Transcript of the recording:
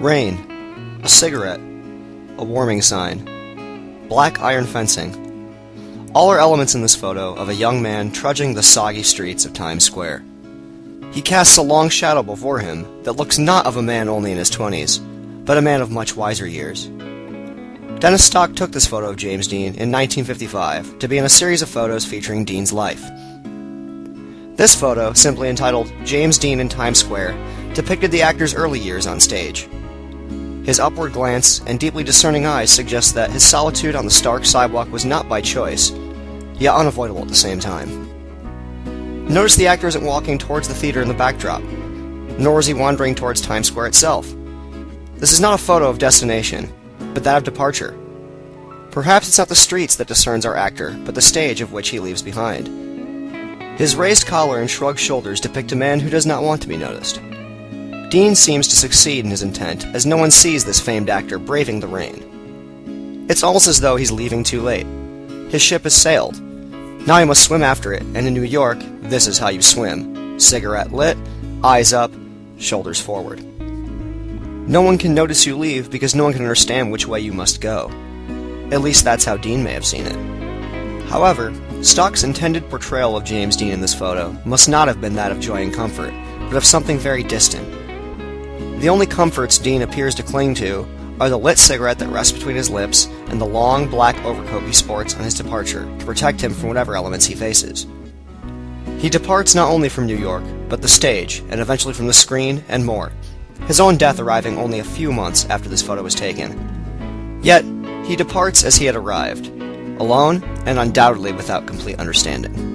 Rain, a cigarette, a warming sign, black iron fencing. All are elements in this photo of a young man trudging the soggy streets of Times Square. He casts a long shadow before him that looks not of a man only in his 20s, but a man of much wiser years. Dennis Stock took this photo of James Dean in 1955 to be in a series of photos featuring Dean's life. This photo, simply entitled James Dean in Times Square, depicted the actor's early years on stage. His upward glance and deeply discerning eyes suggest that his solitude on the stark sidewalk was not by choice, yet unavoidable at the same time. Notice the actor isn't walking towards the theater in the backdrop, nor is he wandering towards Times Square itself. This is not a photo of destination, but that of departure. Perhaps it's not the streets that discerns our actor, but the stage of which he leaves behind. His raised collar and shrugged shoulders depict a man who does not want to be noticed. Dean seems to succeed in his intent, as no one sees this famed actor braving the rain. It's almost as though he's leaving too late. His ship has sailed. Now he must swim after it, and in New York, this is how you swim. Cigarette lit, eyes up, shoulders forward. No one can notice you leave because no one can understand which way you must go. At least that's how Dean may have seen it. However, Stock's intended portrayal of James Dean in this photo must not have been that of joy and comfort, but of something very distant. The only comforts Dean appears to cling to are the lit cigarette that rests between his lips and the long black overcoat he sports on his departure to protect him from whatever elements he faces. He departs not only from New York, but the stage, and eventually from the screen, and more, his own death arriving only a few months after this photo was taken. Yet, he departs as he had arrived, alone and undoubtedly without complete understanding.